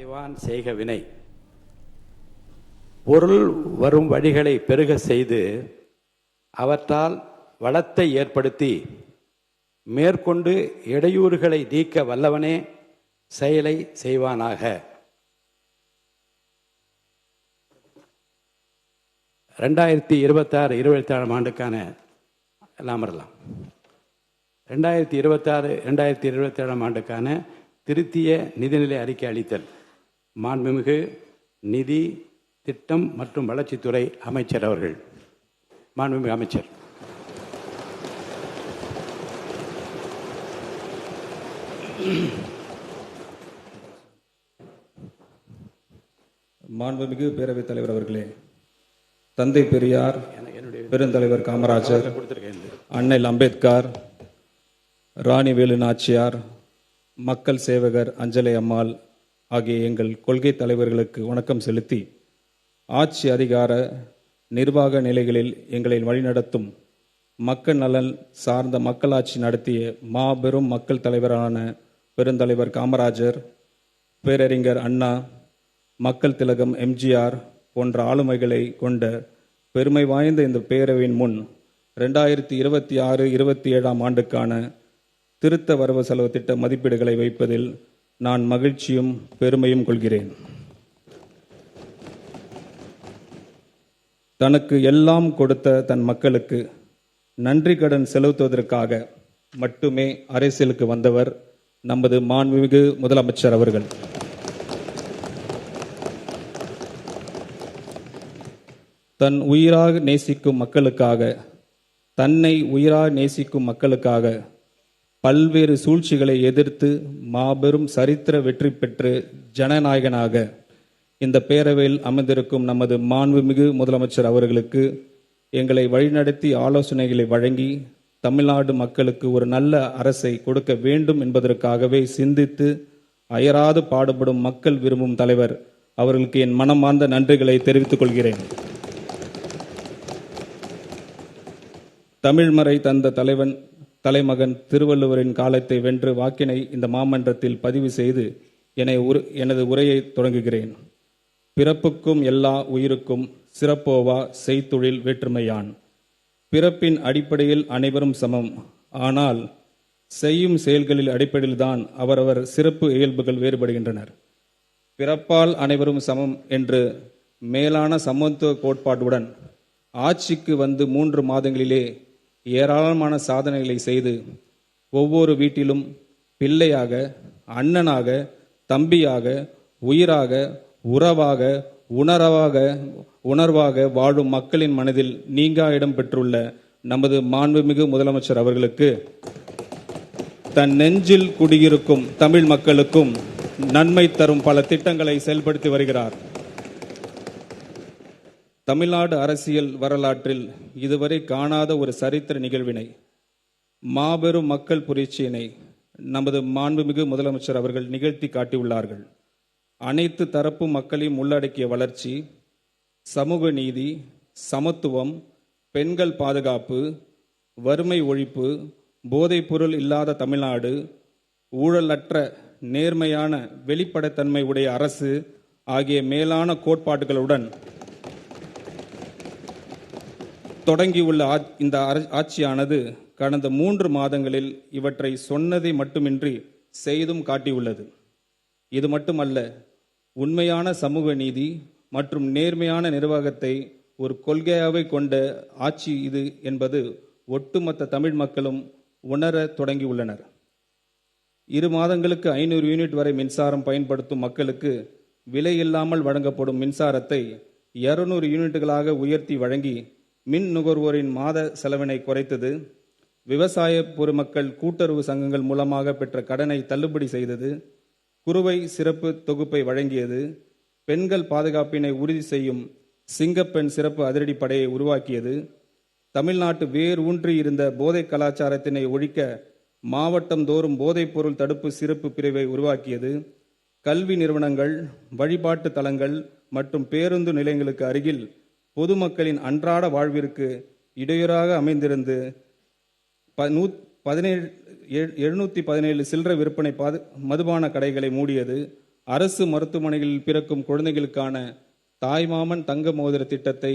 செய்வான் செய்க வினை. பொருள் வரும் வழிகளை பெருக செய்து அவற்றால் வளத்தை ஏற்படுத்தி மேற்கொண்டு இடையூறுகளை நீக்க வல்லவனே செயலை செய்வானாக. 2026-27 ஆண்டுக்கான எல்லாம் வரலாம். 2026-27 ஆண்டுக்கான திருத்திய நிதிநிலை அறிக்கை அளித்தல். மாண்புமிகு நிதி, திட்டம் மற்றும் வளர்ச்சித்துறை அமைச்சர் அவர்கள். மாண்புமிகு அமைச்சர். மாண்புமிகு பேரவைத் தலைவர் அவர்களே, தந்தை பெரியார், பெருந்தலைவர் காமராஜர், அண்ணல் அம்பேத்கர், ராணி வேலு நாச்சியார், மக்கள் சேவகர் அஞ்சலை அம்மாள் ஆகிய எங்கள் கொள்கை தலைவர்களுக்கு வணக்கம் செலுத்தி, ஆட்சி அதிகார நிர்வாக நிலைகளில் எங்களை வழிநடத்தும் மக்கள் நலன் சார்ந்த மக்களாட்சி நடத்திய மாபெரும் மக்கள் தலைவரான பெருந்தலைவர் காமராஜர், பேரறிஞர் அண்ணா, மக்கள் திலகம் எம்ஜிஆர் போன்ற ஆளுமைகளை கொண்ட பெருமை வாய்ந்த இந்த பேரவையின் முன் 2026-27 ஆண்டுக்கான திருத்த வரவு செலவு திட்ட மதிப்பீடுகளை வைப்பதில் நான் மகிழ்ச்சியும் பெருமையும் கொள்கிறேன். தனக்கு எல்லாம் கொடுத்த தன் மக்களுக்கு நன்றி கடன் செலுத்துவதற்காக மட்டுமே அரசியலுக்கு வந்தவர் நமது மாண்புமிகு முதலமைச்சர் அவர்கள். தன் உயிராக நேசிக்கும் மக்களுக்காக, தன்னை உயிராக நேசிக்கும் மக்களுக்காக பல்வேறு சூழ்ச்சிகளை எதிர்த்து மாபெரும் சரித்திர வெற்றி பெற்று ஜனநாயகனாக இந்த பேரவையில் அமர்ந்திருக்கும் நமது மாண்புமிகு முதலமைச்சர் அவர்களுக்கு எங்களை வழிநடத்தி ஆலோசனைகளை வழங்கி தமிழ்நாடு மக்களுக்கு ஒரு நல்ல அரசை கொடுக்க வேண்டும் என்பதற்காகவே சிந்தித்து அயராது பாடுபடும் மக்கள் விரும்பும் தலைவர் அவர்களுக்கு என் மனமார்ந்த நன்றிகளை தெரிவித்துக் கொள்கிறேன். தமிழ்மறை தந்த தலைமகன் திருவள்ளுவரின் காலத்தை வென்று வாக்கினை இந்த மாமன்றத்தில் பதிவு செய்து எனது உரையை தொடங்குகிறேன். பிறப்புக்கும் எல்லா உயிருக்கும் சிறப்போவா செய்தொழில் வேற்றுமையான். பிறப்பின் அடிப்படையில் அனைவரும் சமம். ஆனால் செய்யும் செயல்களில் அடிப்படையில்தான் அவரவர் சிறப்பு இயல்புகள் வேறுபடுகின்றனர். பிறப்பால் அனைவரும் சமம் என்று மேலான சமத்துவ கோட்பாட்டுடன் ஆட்சிக்கு வந்து 3 மாதங்களிலே ஏராளமான சாதனைகளை செய்து ஒவ்வொரு வீட்டிலும் பிள்ளையாக, அண்ணனாக, தம்பியாக, உயிராக, உறவாக, உணர்வாக வாழும் மக்களின் மனதில் நீங்கா இடம் பெற்றுள்ள நமது மாண்புமிகு முதலமைச்சர் அவர்களுக்கு தன் நெஞ்சில் குடியிருக்கும் தமிழ் மக்களுக்கும் நன்மை தரும் பல திட்டங்களை செயல்படுத்தி வருகிறார். தமிழ்நாடு அரசியல் வரலாற்றில் இதுவரை காணாத ஒரு சரித்திர நிகழ்வினை, மாபெரும் மக்கள் புரட்சியினை நமது மாண்புமிகு முதலமைச்சர் அவர்கள் நிகழ்த்தி காட்டியுள்ளார்கள். அனைத்து தரப்பு மக்களையும் உள்ளடக்கிய வளர்ச்சி, சமூக நீதி, சமத்துவம், பெண்கள் பாதுகாப்பு, வறுமை ஒழிப்பு, போதைப்பொருள் இல்லாத தமிழ்நாடு, ஊழலற்ற நேர்மையான வெளிப்படைத்தன்மை உடைய அரசு ஆகிய மேலான கோட்பாடுகளுடன் தொடங்கியுள்ள இந்த ஆட்சியானது கடந்த 3 மாதங்களில் இவற்றை சொன்னதை மட்டுமின்றி செய்தும் காட்டியுள்ளது. இது மட்டுமல்ல, உண்மையான சமூக நீதி மற்றும் நேர்மையான நிர்வாகத்தை ஒரு கொள்கையாகவே கொண்ட ஆட்சி இது என்பது ஒட்டுமொத்த தமிழ் மக்களும் உணர தொடங்கியுள்ளனர். 2 மாதங்களுக்கு 500 யூனிட் வரை மின்சாரம் பயன்படுத்தும் மக்களுக்கு விலை இல்லாமல் வழங்கப்படும் மின்சாரத்தை 200 யூனிட்டுகளாக உயர்த்தி வழங்கி மின் நுகர்வோரின் மாத செலவினை குறைத்தது. விவசாய பொதுமக்கள் கூட்டுறவு சங்கங்கள் மூலமாக பெற்ற கடனை தள்ளுபடி செய்தது. குறுவை சிறப்பு தொகுப்பை வழங்கியது. பெண்கள் பாதுகாப்பினை உறுதி செய்யும் சிங்கப்பெண் சிறப்பு அதிரடிப்படையை உருவாக்கியது. தமிழ்நாட்டு வேர் ஊன்றி இருந்த போதை கலாச்சாரத்தினை ஒழிக்க மாவட்டம் தோறும் போதைப் பொருள் தடுப்பு சிறப்பு பிரிவை உருவாக்கியது. கல்வி நிறுவனங்கள், வழிபாட்டு தலங்கள் மற்றும் பேருந்து நிலையங்களுக்கு அருகில் பொதுமக்களின் அன்றாட வாழ்விற்கு இடையூறாக அமைந்திருந்து 717 சில்லறை விற்பனை மதுபான கடைகளை மூடியது. அரசு மருத்துவமனைகளில் பிறக்கும் குழந்தைகளுக்கான தாய்மாமன் தங்க மோதிர திட்டத்தை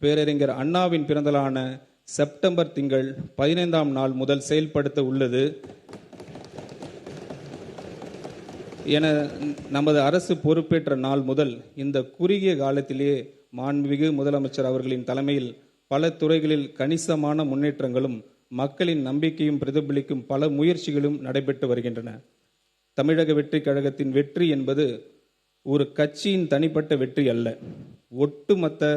பேரறிஞர் அண்ணாவின் பிறந்தநாளான செப்டம்பர் திங்கள் 15ஆம் நாள் முதல் செயல்படுத்த உள்ளது என நமது அரசு பொறுப்பேற்ற நாள் முதல் இந்த குறுகிய காலத்திலேயே மாண்புமிகு முதலமைச்சர் அவர்களின் தலைமையில் பல துறைகளில் கணிசமான முன்னேற்றங்களும் மக்களின் நம்பிக்கையும் பிரதிபலிக்கும் பல முயற்சிகளும் நடைபெற்று வருகின்றன. தமிழக வெற்றி கழகத்தின் வெற்றி என்பது ஒரு கட்சியின் தனிப்பட்ட வெற்றி அல்ல, ஒட்டுமொத்த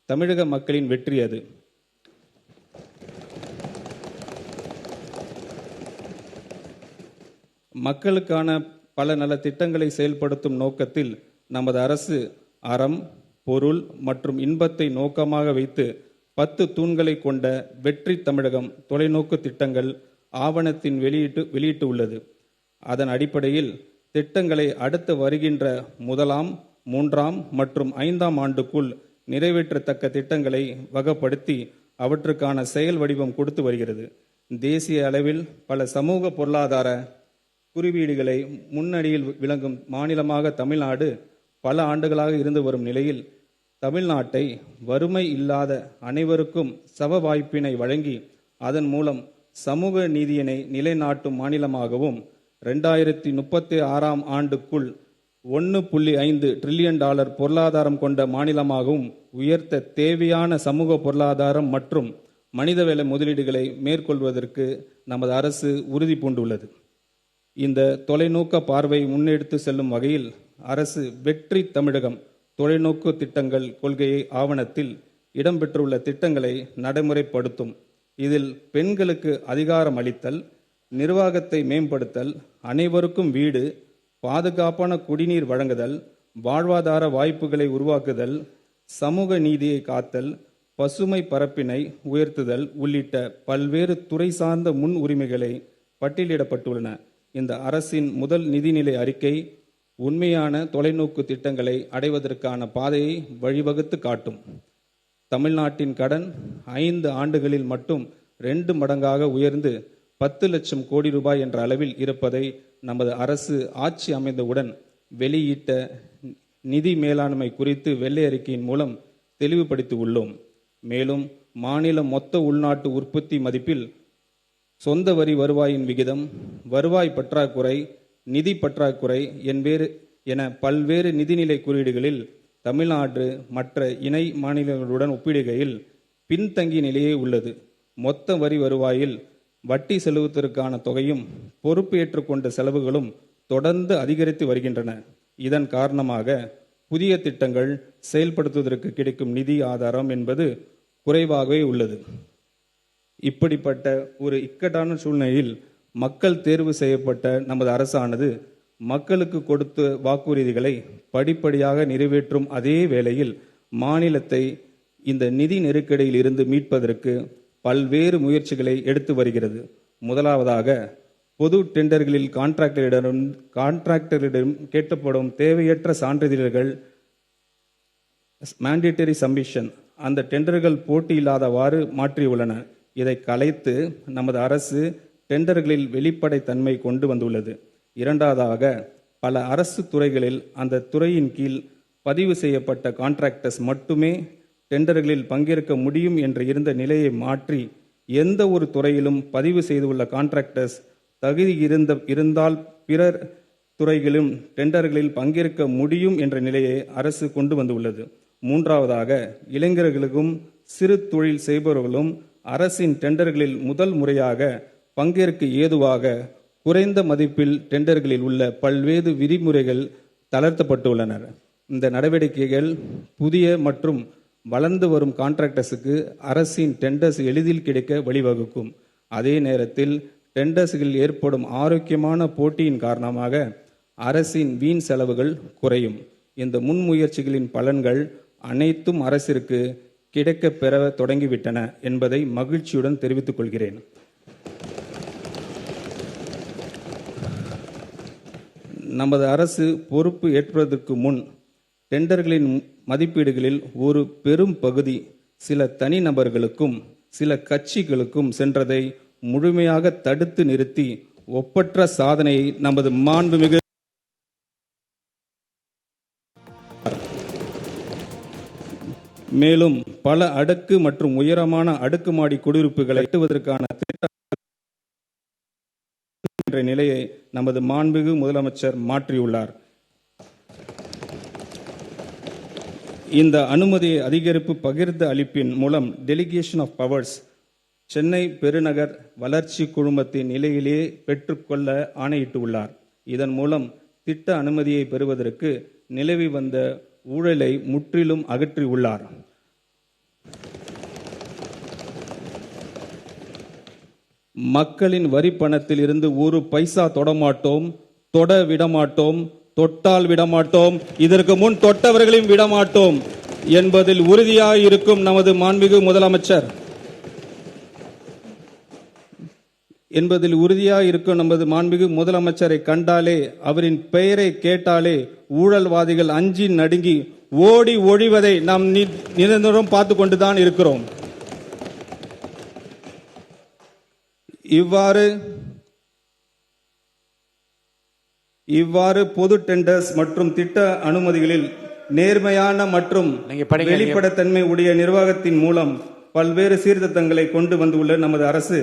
தமிழக மக்களின் வெற்றி அது. மக்களுக்கான பல நல திட்டங்களை செயல்படுத்தும் நோக்கத்தில் நமது அரசு அறம், பொருள் மற்றும் இன்பத்தை நோக்கமாக வைத்து 10 தூண்களை கொண்ட வெற்றி தமிழகம் தொலைநோக்கு திட்டங்கள் ஆவணத்தின் வெளியிட்டு உள்ளது. அதன் அடிப்படையில் திட்டங்களை அடுத்து வருகின்ற 1ஆம், 3ஆம் மற்றும் 5ஆம் ஆண்டுக்குள் நிறைவேற்றத்தக்க திட்டங்களை வகைப்படுத்தி அவற்றுக்கான செயல் வடிவம் கொடுத்து வருகிறது. தேசிய அளவில் பல சமூக பொருளாதார குறியீடுகளை முன்னணியில் விளங்கும் மாநிலமாக தமிழ்நாடு பல ஆண்டுகளாக இருந்து வரும் நிலையில் தமிழ்நாட்டை வறுமை இல்லாத அனைவருக்கும் சம வாய்ப்பினை வழங்கி அதன் மூலம் சமூக நீதியினை நிலைநாட்டும் மாநிலமாகவும் 2036ஆம் ஆண்டுக்குள் $1.5 டிரில்லியன் பொருளாதாரம் கொண்ட மாநிலமாகவும் உயர்த்த தேவையான சமூக பொருளாதாரம் மற்றும் மனிதவள முதலீடுகளை மேற்கொள்வதற்கு நமது அரசு உறுதி பூண்டுள்ளது. இந்த தொலைநோக்க பார்வை முன்னெடுத்து செல்லும் வகையில் அரசு வெற்றி தமிழகம் தொலைநோக்கு திட்டங்கள் கொள்கையை ஆவணத்தில் இடம்பெற்றுள்ள திட்டங்களை நடைமுறைப்படுத்தும். இதில் பெண்களுக்கு அதிகாரம் அளித்தல், நிர்வாகத்தை மேம்படுத்தல், அனைவருக்கும் வீடு, பாதுகாப்பான குடிநீர் வழங்குதல், வாழ்வாதார வாய்ப்புகளை உருவாக்குதல், சமூக நீதியை காத்தல், பசுமை பரப்பினை உயர்த்துதல் உள்ளிட்ட பல்வேறு துறை சார்ந்த முன் உரிமைகளை பட்டியலிடப்பட்டுள்ளன. இந்த அரசின் முதல் நிதிநிலை அறிக்கை உண்மையான தொலைநோக்கு திட்டங்களை அடைவதற்கான பாதையை வழிவகுத்து காட்டும். தமிழ்நாட்டின் கடன் 5 ஆண்டுகளில் மட்டும் 2 மடங்காக உயர்ந்து 10 லட்சம் கோடி ரூபாய் என்ற அளவில் இருப்பதை நமது அரசு ஆட்சி அமைந்தவுடன் வெளியிட்ட நிதி மேலாண்மை குறித்து வெள்ளை அறிக்கையின் மூலம் தெளிவுபடுத்தி உள்ளோம். மேலும் மாநில மொத்த உள்நாட்டு உற்பத்தி மதிப்பில் சொந்த வரி வருவாயின் விகிதம், வருவாய் பற்றாக்குறை, நிதி பற்றாக்குறை என பல்வேறு நிதிநிலை குறியீடுகளில் தமிழ்நாடு மற்ற இணை மாநிலங்களுடன் ஒப்பிடுகையில் பின்தங்கிய நிலையே உள்ளது. மொத்த வரி வருவாயில் வட்டி செலுத்துவதற்கான தொகையும் பொறுப்பு ஏற்றுக்கொண்ட செலவுகளும் தொடர்ந்து அதிகரித்து வருகின்றன. இதன் காரணமாக புதிய திட்டங்கள் செயல்படுத்துவதற்கு கிடைக்கும் நிதி ஆதாரம் என்பது குறைவாகவே உள்ளது. இப்படிப்பட்ட ஒரு இக்கட்டான சூழ்நிலையில் மக்கள் தேர்வு செய்யப்பட்ட நமது அரசானது மக்களுக்கு கொடுத்த வாக்குறுதிகளை படிப்படியாக நிறைவேற்றும் அதே வேளையில் மாநிலத்தை இந்த நிதி நெருக்கடியில் இருந்து மீட்பதற்கு பல்வேறு முயற்சிகளை எடுத்து வருகிறது. முதலாவதாக பொது டெண்டர்களில் கான்ட்ராக்டரிடம் கேட்கப்படும் தேவையற்ற சான்றிதழ்கள் மேண்டேட்டரி சப்மிஷன் அந்த டெண்டர்கள் போட்டி இல்லாதவாறு மாற்றியுள்ளன. இதை கலைத்து நமது அரசு டெண்டர்களில் வெளிப்படைத்தன்மை கொண்டு வந்துள்ளது. இரண்டாவதாக பல அரசு துறைகளில் அந்த துறையின் கீழ் பதிவு செய்யப்பட்ட கான்ட்ராக்டர்ஸ் மட்டுமே டெண்டர்களில் பங்கேற்க முடியும் என்று இருந்த நிலையை மாற்றி எந்த ஒரு துறையிலும் பதிவு செய்துள்ள கான்ட்ராக்டர்ஸ் தகுதி இருந்தால் பிறர் துறைகளிலும் டெண்டர்களில் பங்கேற்க முடியும் என்ற நிலையை அரசு கொண்டு வந்துள்ளது. மூன்றாவதாக இளைஞர்களுக்கும் சிறு தொழில் செய்பவர்களும் அரசின் டெண்டர்களில் முதல் முறையாக பங்கேற்க ஏதுவாக குறைந்த மதிப்பில் டெண்டர்களில் உள்ள பல்வேறு விதிமுறைகள் தளர்த்தப்பட்டுள்ளன. இந்த நடவடிக்கைகள் புதிய மற்றும் வளர்ந்து வரும் கான்ட்ராக்டர்ஸுக்கு அரசின் டெண்டர்ஸ் எளிதில் கிடைக்க வழிவகுக்கும். அதே நேரத்தில் டெண்டர்ஸ்களில் ஏற்படும் ஆரோக்கியமான போட்டியின் காரணமாக அரசின் வீண் செலவுகள் குறையும். இந்த முன்முயற்சிகளின் பலன்கள் அனைத்தும் அரசிற்கு கிடைக்கப் பெற தொடங்கிவிட்டன என்பதை மகிழ்ச்சியுடன் தெரிவித்துக் கொள்கிறேன். நமது அரசு பொறுப்பு ஏற்பதற்கு முன் டெண்டர்களின் மதிப்பீடுகளில் ஒரு பெரும் பகுதி சில தனிநபர்களுக்கும் சில கட்சிகளுக்கும் சென்றதை முழுமையாக தடுத்து நிறுத்தி ஒப்பற்ற சாதனையை நமது மாண்புமிகு மேலும் பல அடுக்கு மற்றும் உயரமான அடுக்குமாடி குடியிருப்புகளை கட்டுவதற்கான திட்டம் என்ற நிலையை நமது மாண்புமிகு முதலமைச்சர் மாற்றியுள்ளார். இந்த அனுமதி அதிகரிப்பு பகிர்ந்து அளிப்பின் மூலம் டெலிகேஷன் ஆஃப் பவர்ஸ் சென்னை பெருநகர் வளர்ச்சி குழுமத்தின் நிலையிலேயே பெற்றுக்கொள்ள ஆணையிட்டுள்ளார். இதன் மூலம் திட்ட அனுமதியை பெறுவதற்கு நிலவி வந்த ஊழலை முற்றிலும் அகற்றியுள்ளார். மக்களின் வரி பணத்தில் இருந்து ஒரு பைசா தொடமாட்டோம், தொட விடமாட்டோம், தொட்டால் விடமாட்டோம், இதற்கு முன் தொட்டவர்களையும் விடமாட்டோம் என்பதில் உறுதியாக இருக்கும் நமது மாண்புமிகு முதலமைச்சரை கண்டாலே, அவரின் பெயரை கேட்டாலே ஊழல்வாதிகள் அஞ்சி நடுங்கி ஓடி ஒழிவதை நாம் நிரந்தரம் பார்த்து கொண்டுதான் இருக்கிறோம். இவ்வாறு பொது டெண்டர்ஸ் மற்றும் திட்ட அனுமதிகளில் நேர்மையான மற்றும் வெளிப்படைத்தன்மை உடைய நிர்வாகத்தின் மூலம் பல்வேறு சீர்திருத்தங்களை கொண்டு வந்துள்ள நமது அரசு